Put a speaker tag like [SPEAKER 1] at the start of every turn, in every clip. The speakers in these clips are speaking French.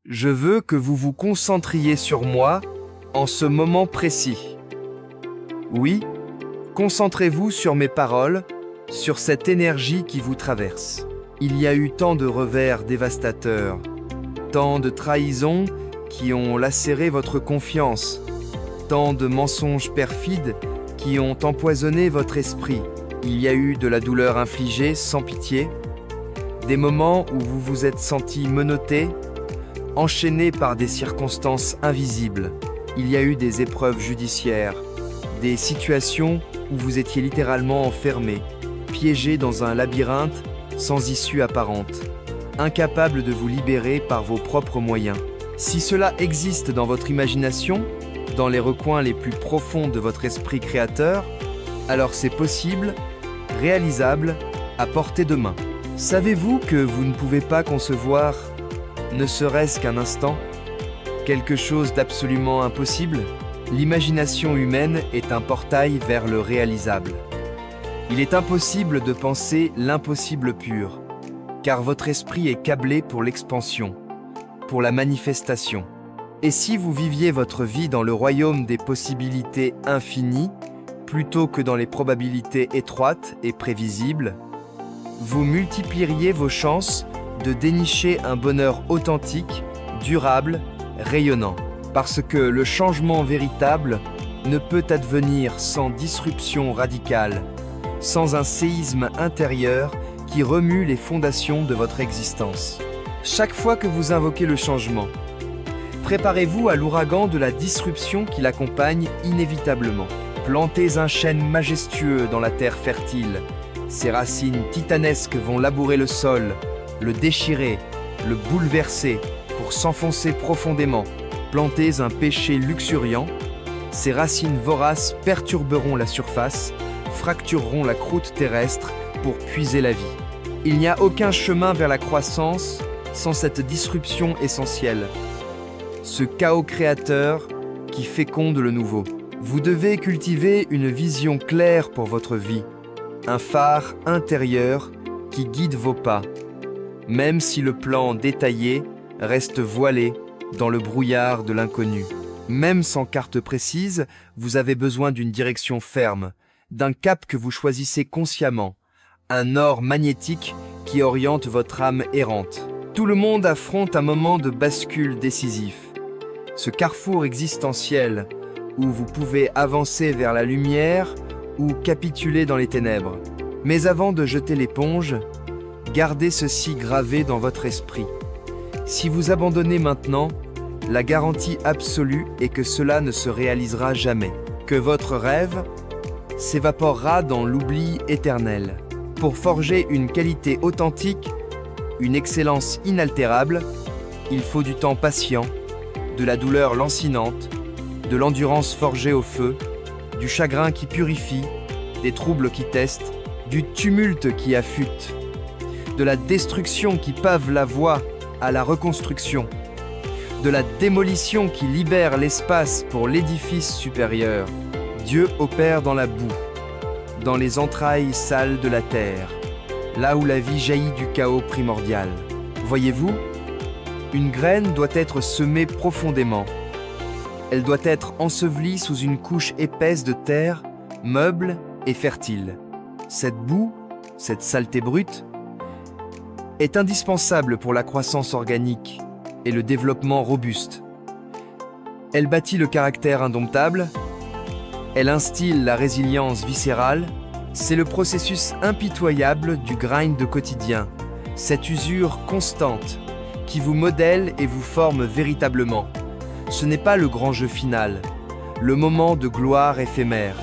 [SPEAKER 1] Je veux que vous vous concentriez sur moi en ce moment précis. Oui, concentrez-vous sur mes paroles, sur cette énergie qui vous traverse. Il y a eu tant de revers dévastateurs, tant de trahisons qui ont lacéré votre confiance, tant de mensonges perfides qui ont empoisonné votre esprit. Il y a eu de la douleur infligée sans pitié, des moments où vous vous êtes senti menotté, enchaîné par des circonstances invisibles. Il y a eu des épreuves judiciaires, des situations où vous étiez littéralement enfermé, piégé dans un labyrinthe sans issue apparente, incapable de vous libérer par vos propres moyens. Si cela existe dans votre imagination, dans les recoins les plus profonds de votre esprit créateur, alors c'est possible, réalisable, à portée de main. Savez-vous que vous ne pouvez pas concevoir, ne serait-ce qu'un instant, quelque chose d'absolument impossible? L'imagination humaine est un portail vers le réalisable. Il est impossible de penser l'impossible pur, car votre esprit est câblé pour l'expansion, pour la manifestation. Et si vous viviez votre vie dans le royaume des possibilités infinies, plutôt que dans les probabilités étroites et prévisibles, vous multiplieriez vos chances de dénicher un bonheur authentique, durable, rayonnant. Parce que le changement véritable ne peut advenir sans disruption radicale, sans un séisme intérieur qui remue les fondations de votre existence. Chaque fois que vous invoquez le changement, préparez-vous à l'ouragan de la disruption qui l'accompagne inévitablement. Plantez un chêne majestueux dans la terre fertile. Ses racines titanesques vont labourer le sol, le déchirer, le bouleverser pour s'enfoncer profondément. Plantez un péché luxuriant. Ses racines voraces perturberont la surface, fractureront la croûte terrestre pour puiser la vie. Il n'y a aucun chemin vers la croissance sans cette disruption essentielle. Ce chaos créateur qui féconde le nouveau. Vous devez cultiver une vision claire pour votre vie, un phare intérieur qui guide vos pas, même si le plan détaillé reste voilé dans le brouillard de l'inconnu. Même sans carte précise, vous avez besoin d'une direction ferme, d'un cap que vous choisissez consciemment, un or magnétique qui oriente votre âme errante. Tout le monde affronte un moment de bascule décisif. Ce carrefour existentiel où vous pouvez avancer vers la lumière ou capituler dans les ténèbres. Mais avant de jeter l'éponge, gardez ceci gravé dans votre esprit. Si vous abandonnez maintenant, la garantie absolue est que cela ne se réalisera jamais, que votre rêve s'évaporera dans l'oubli éternel. Pour forger une qualité authentique, une excellence inaltérable, il faut du temps patient, de la douleur lancinante, de l'endurance forgée au feu, du chagrin qui purifie, des troubles qui testent, du tumulte qui affûte, de la destruction qui pave la voie à la reconstruction, de la démolition qui libère l'espace pour l'édifice supérieur. Dieu opère dans la boue, dans les entrailles sales de la terre, là où la vie jaillit du chaos primordial. Voyez-vous, une graine doit être semée profondément. Elle doit être ensevelie sous une couche épaisse de terre, meuble et fertile. Cette boue, cette saleté brute, est indispensable pour la croissance organique et le développement robuste. Elle bâtit le caractère indomptable, elle instille la résilience viscérale, c'est le processus impitoyable du grind quotidien, cette usure constante qui vous modèle et vous forme véritablement. Ce n'est pas le grand jeu final, le moment de gloire éphémère.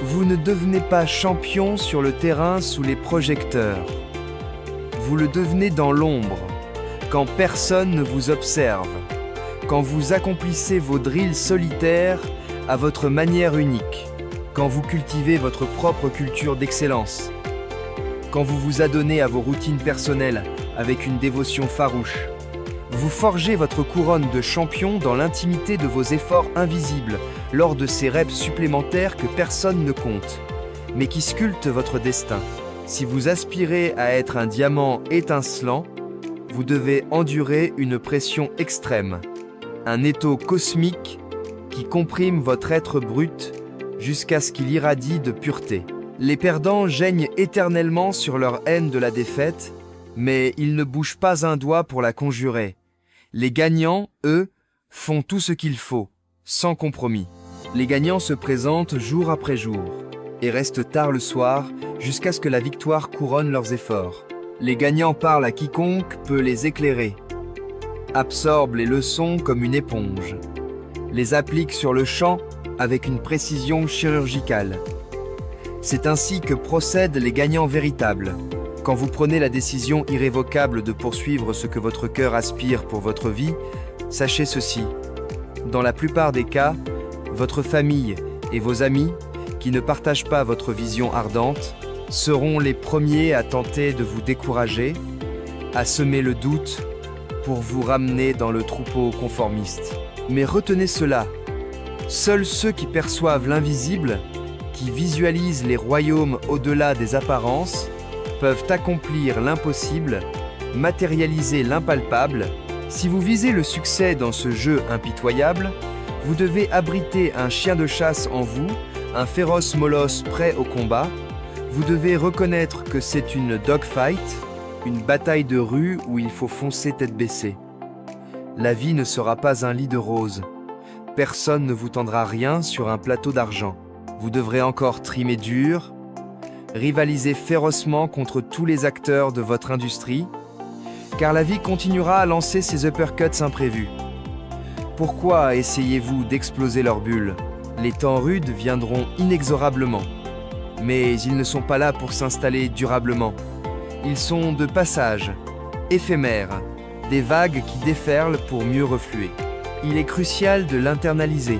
[SPEAKER 1] Vous ne devenez pas champion sur le terrain sous les projecteurs. Vous le devenez dans l'ombre, quand personne ne vous observe, quand vous accomplissez vos drills solitaires à votre manière unique, quand vous cultivez votre propre culture d'excellence, quand vous vous adonnez à vos routines personnelles avec une dévotion farouche. Vous forgez votre couronne de champion dans l'intimité de vos efforts invisibles, lors de ces reps supplémentaires que personne ne compte, mais qui sculptent votre destin. Si vous aspirez à être un diamant étincelant, vous devez endurer une pression extrême, un étau cosmique qui comprime votre être brut jusqu'à ce qu'il irradie de pureté. Les perdants geignent éternellement sur leur haine de la défaite, mais ils ne bougent pas un doigt pour la conjurer. Les gagnants, eux, font tout ce qu'il faut, sans compromis. Les gagnants se présentent jour après jour et restent tard le soir jusqu'à ce que la victoire couronne leurs efforts. Les gagnants parlent à quiconque peut les éclairer, absorbent les leçons comme une éponge, les appliquent sur le champ avec une précision chirurgicale. C'est ainsi que procèdent les gagnants véritables. Quand vous prenez la décision irrévocable de poursuivre ce que votre cœur aspire pour votre vie, sachez ceci. Dans la plupart des cas, votre famille et vos amis, qui ne partagent pas votre vision ardente, seront les premiers à tenter de vous décourager, à semer le doute pour vous ramener dans le troupeau conformiste. Mais retenez cela, seuls ceux qui perçoivent l'invisible, qui visualisent les royaumes au-delà des apparences, peuvent accomplir l'impossible, matérialiser l'impalpable. Si vous visez le succès dans ce jeu impitoyable, vous devez abriter un chien de chasse en vous, un féroce molosse prêt au combat. Vous devez reconnaître que c'est une dogfight, une bataille de rue où il faut foncer tête baissée. La vie ne sera pas un lit de roses. Personne ne vous tendra rien sur un plateau d'argent. Vous devrez encore trimer dur, rivaliser férocement contre tous les acteurs de votre industrie, car la vie continuera à lancer ses uppercuts imprévus. Pourquoi essayez-vous d'exploser leur bulle? Les temps rudes viendront inexorablement, mais ils ne sont pas là pour s'installer durablement. Ils sont de passage, éphémères, des vagues qui déferlent pour mieux refluer. Il est crucial de l'internaliser.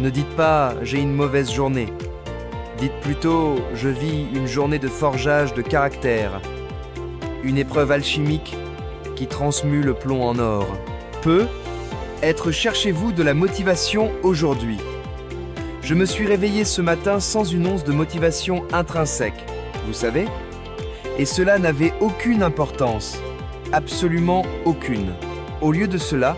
[SPEAKER 1] Ne dites pas « j'ai une mauvaise journée ». Dites plutôt « je vis une journée de forgeage de caractère ». Une épreuve alchimique qui transmue le plomb en or. Cherchez-vous de la motivation aujourd'hui. Je me suis réveillé ce matin sans une once de motivation intrinsèque, vous savez? Et cela n'avait aucune importance, absolument aucune. Au lieu de cela,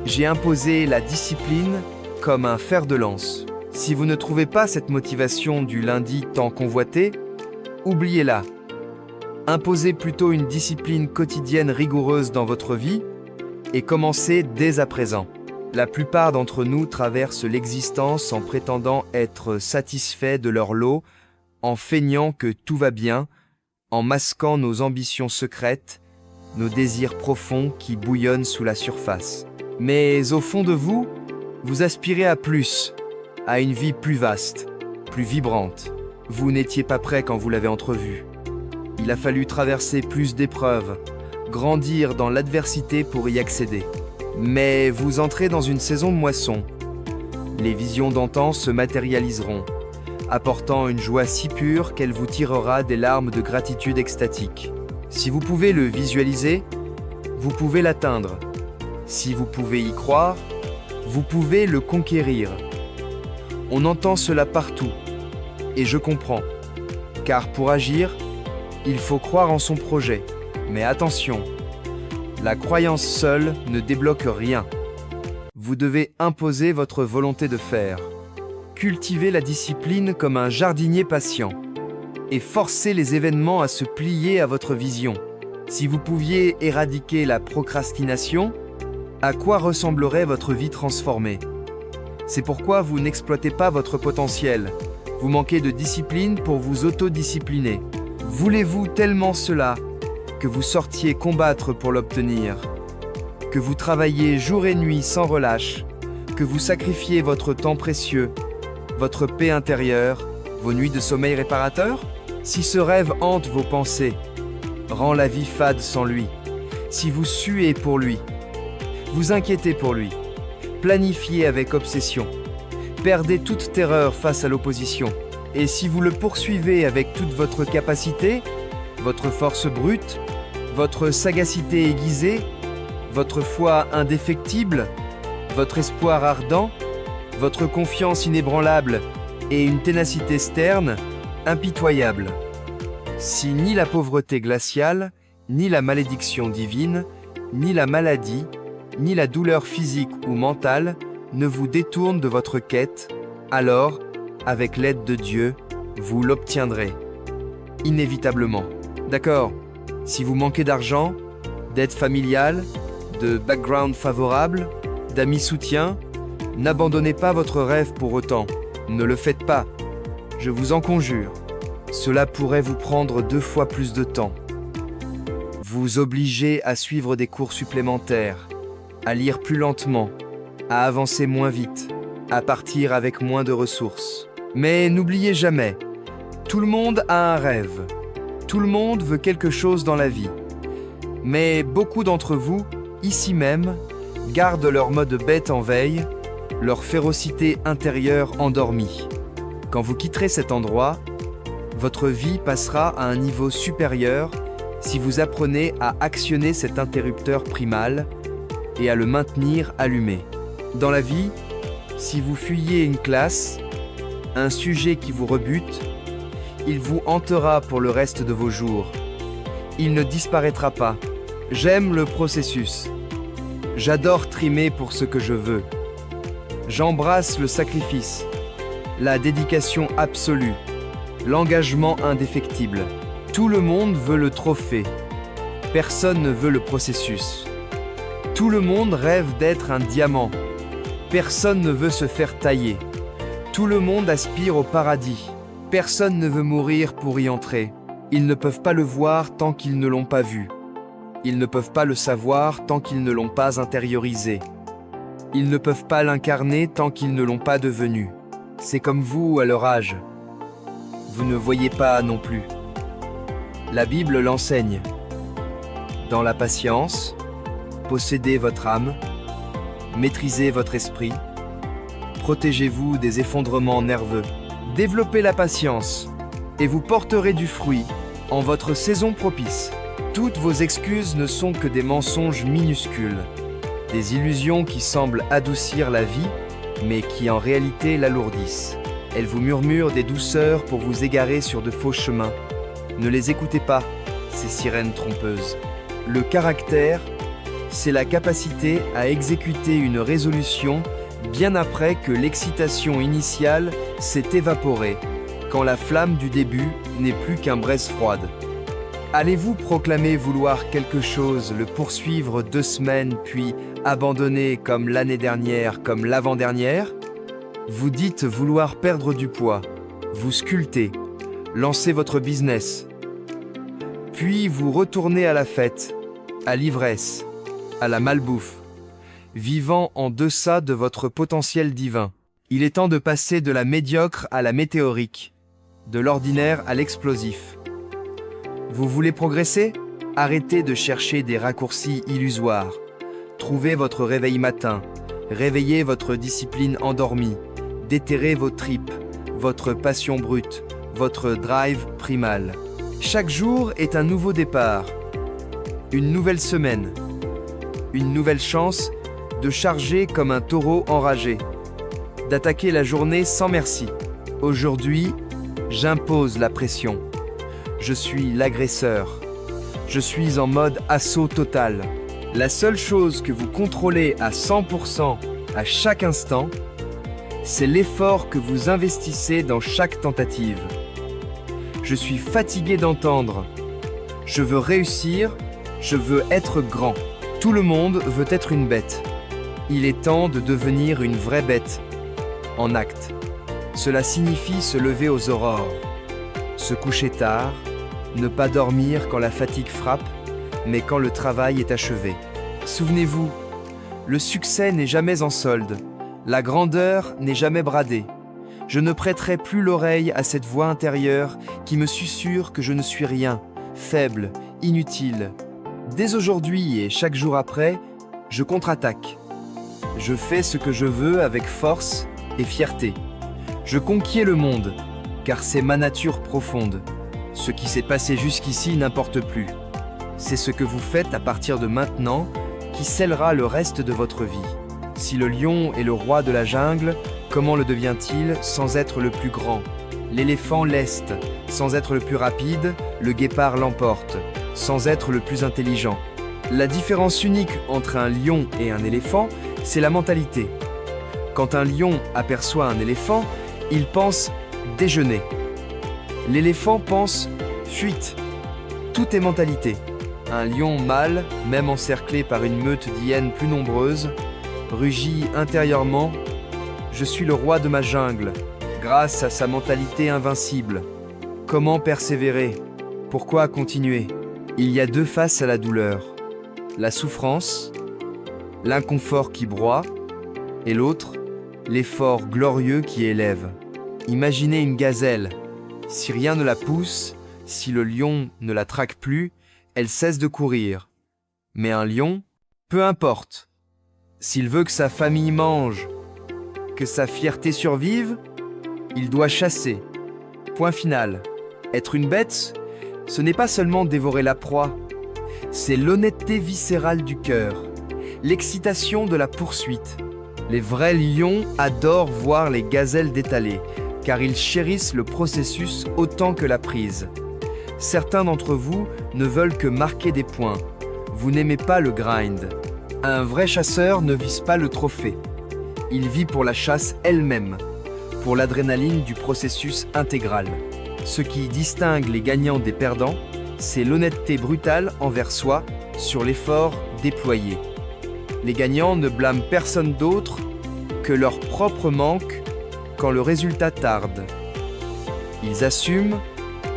[SPEAKER 1] j'ai imposé la discipline comme un fer de lance. Si vous ne trouvez pas cette motivation du lundi tant convoitée, oubliez-la. Imposez plutôt une discipline quotidienne rigoureuse dans votre vie et commencez dès à présent. La plupart d'entre nous traversent l'existence en prétendant être satisfaits de leur lot, en feignant que tout va bien, en masquant nos ambitions secrètes, nos désirs profonds qui bouillonnent sous la surface. Mais au fond de vous, vous aspirez à plus, à une vie plus vaste, plus vibrante. Vous n'étiez pas prêt quand vous l'avez entrevu. Il a fallu traverser plus d'épreuves, grandir dans l'adversité pour y accéder. Mais vous entrez dans une saison de moisson. Les visions d'antan se matérialiseront, apportant une joie si pure qu'elle vous tirera des larmes de gratitude extatique. Si vous pouvez le visualiser, vous pouvez l'atteindre. Si vous pouvez y croire, vous pouvez le conquérir. On entend cela partout, et je comprends. Car pour agir, il faut croire en son projet. Mais attention, la croyance seule ne débloque rien. Vous devez imposer votre volonté de faire. Cultivez la discipline comme un jardinier patient et forcez les événements à se plier à votre vision. Si vous pouviez éradiquer la procrastination, à quoi ressemblerait votre vie transformée? C'est pourquoi vous n'exploitez pas votre potentiel. Vous manquez de discipline pour vous autodiscipliner. Voulez-vous tellement cela que vous sortiez combattre pour l'obtenir, que vous travailliez jour et nuit sans relâche, que vous sacrifiez votre temps précieux, votre paix intérieure, vos nuits de sommeil réparateur? Si ce rêve hante vos pensées, rend la vie fade sans lui, si vous suez pour lui, vous inquiétez pour lui, planifiez avec obsession, perdez toute terreur face à l'opposition, et si vous le poursuivez avec toute votre capacité, votre force brute, votre sagacité aiguisée, votre foi indéfectible, votre espoir ardent, votre confiance inébranlable et une ténacité sterne, impitoyable. Si ni la pauvreté glaciale, ni la malédiction divine, ni la maladie, ni la douleur physique ou mentale ne vous détournent de votre quête, alors, avec l'aide de Dieu, vous l'obtiendrez. Inévitablement. D'accord? Si vous manquez d'argent, d'aide familiale, de background favorable, d'amis soutiens, n'abandonnez pas votre rêve pour autant. Ne le faites pas. Je vous en conjure. Cela pourrait vous prendre 2 fois plus de temps. Vous obliger à suivre des cours supplémentaires, à lire plus lentement, à avancer moins vite, à partir avec moins de ressources. Mais n'oubliez jamais, tout le monde a un rêve. Tout le monde veut quelque chose dans la vie. Mais beaucoup d'entre vous, ici même, gardent leur mode bête en veille, leur férocité intérieure endormie. Quand vous quitterez cet endroit, votre vie passera à un niveau supérieur si vous apprenez à actionner cet interrupteur primal et à le maintenir allumé. Dans la vie, si vous fuyez une classe, un sujet qui vous rebute, il vous hantera pour le reste de vos jours. Il ne disparaîtra pas. J'aime le processus. J'adore trimer pour ce que je veux. J'embrasse le sacrifice, la dédication absolue, l'engagement indéfectible. Tout le monde veut le trophée. Personne ne veut le processus. Tout le monde rêve d'être un diamant. Personne ne veut se faire tailler. Tout le monde aspire au paradis. Personne ne veut mourir pour y entrer. Ils ne peuvent pas le voir tant qu'ils ne l'ont pas vu. Ils ne peuvent pas le savoir tant qu'ils ne l'ont pas intériorisé. Ils ne peuvent pas l'incarner tant qu'ils ne l'ont pas devenu. C'est comme vous à leur âge. Vous ne voyez pas non plus. La Bible l'enseigne. Dans la patience, possédez votre âme, maîtrisez votre esprit, protégez-vous des effondrements nerveux. Développez la patience, et vous porterez du fruit en votre saison propice. Toutes vos excuses ne sont que des mensonges minuscules, des illusions qui semblent adoucir la vie, mais qui en réalité l'alourdissent. Elles vous murmurent des douceurs pour vous égarer sur de faux chemins. Ne les écoutez pas, ces sirènes trompeuses. Le caractère, c'est la capacité à exécuter une résolution bien après que l'excitation initiale s'est évaporée, quand la flamme du début n'est plus qu'un braise froide. Allez-vous proclamer vouloir quelque chose, le poursuivre 2 semaines, puis abandonner comme l'année dernière, comme l'avant-dernière? Vous dites vouloir perdre du poids, vous sculptez, lancez votre business. Puis vous retournez à la fête, à l'ivresse, à la malbouffe, vivant en deçà de votre potentiel divin. Il est temps de passer de la médiocre à la météorique, de l'ordinaire à l'explosif. Vous voulez progresser? Arrêtez de chercher des raccourcis illusoires. Trouvez votre réveil matin, réveillez votre discipline endormie, déterrez vos tripes, votre passion brute, votre drive primal. Chaque jour est un nouveau départ, une nouvelle semaine, une nouvelle chance de charger comme un taureau enragé, d'attaquer la journée sans merci. Aujourd'hui, j'impose la pression. Je suis l'agresseur. Je suis en mode assaut total. La seule chose que vous contrôlez à 100% à chaque instant, c'est l'effort que vous investissez dans chaque tentative. Je suis fatigué d'entendre. Je veux réussir, je veux être grand. Tout le monde veut être une bête. Il est temps de devenir une vraie bête, en acte. Cela signifie se lever aux aurores, se coucher tard, ne pas dormir quand la fatigue frappe, mais quand le travail est achevé. Souvenez-vous, le succès n'est jamais en solde, la grandeur n'est jamais bradée. Je ne prêterai plus l'oreille à cette voix intérieure qui me susurre que je ne suis rien, faible, inutile. Dès aujourd'hui et chaque jour après, je contre-attaque. Je fais ce que je veux avec force et fierté. Je conquiers le monde, car c'est ma nature profonde. Ce qui s'est passé jusqu'ici n'importe plus. C'est ce que vous faites à partir de maintenant qui scellera le reste de votre vie. Si le lion est le roi de la jungle, comment le devient-il sans être le plus grand? L'éléphant leste, sans être le plus rapide, le guépard l'emporte. sans être le plus intelligent. La différence unique entre un lion et un éléphant, c'est la mentalité. Quand un lion aperçoit un éléphant, il pense déjeuner. L'éléphant pense fuite. Tout est mentalité. Un lion mâle, même encerclé par une meute d'hyènes plus nombreuses, rugit intérieurement « Je suis le roi de ma jungle », grâce à sa mentalité invincible. Comment persévérer? Pourquoi continuer? Il y a deux faces à la douleur. La souffrance, l'inconfort qui broie, et l'autre, l'effort glorieux qui élève. Imaginez une gazelle. Si rien ne la pousse, si le lion ne la traque plus, elle cesse de courir. Mais un lion, peu importe. S'il veut que sa famille mange, que sa fierté survive, il doit chasser. Point final. Être une bête, ce n'est pas seulement dévorer la proie, c'est l'honnêteté viscérale du cœur, l'excitation de la poursuite. Les vrais lions adorent voir les gazelles détaler, car ils chérissent le processus autant que la prise. Certains d'entre vous ne veulent que marquer des points. Vous n'aimez pas le grind. Un vrai chasseur ne vise pas le trophée. Il vit pour la chasse elle-même, pour l'adrénaline du processus intégral. Ce qui distingue les gagnants des perdants, c'est l'honnêteté brutale envers soi sur l'effort déployé. Les gagnants ne blâment personne d'autre que leur propre manque quand le résultat tarde. Ils assument,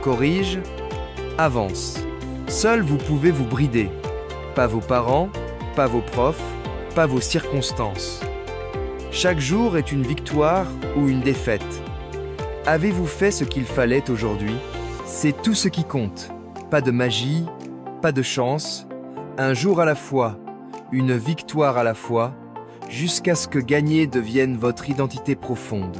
[SPEAKER 1] corrigent, avancent. Seuls vous pouvez vous brider. Pas vos parents, pas vos profs, pas vos circonstances. Chaque jour est une victoire ou une défaite. Avez-vous fait ce qu'il fallait aujourd'hui? C'est tout ce qui compte. Pas de magie, pas de chance. Un jour à la fois, une victoire à la fois, jusqu'à ce que gagner devienne votre identité profonde.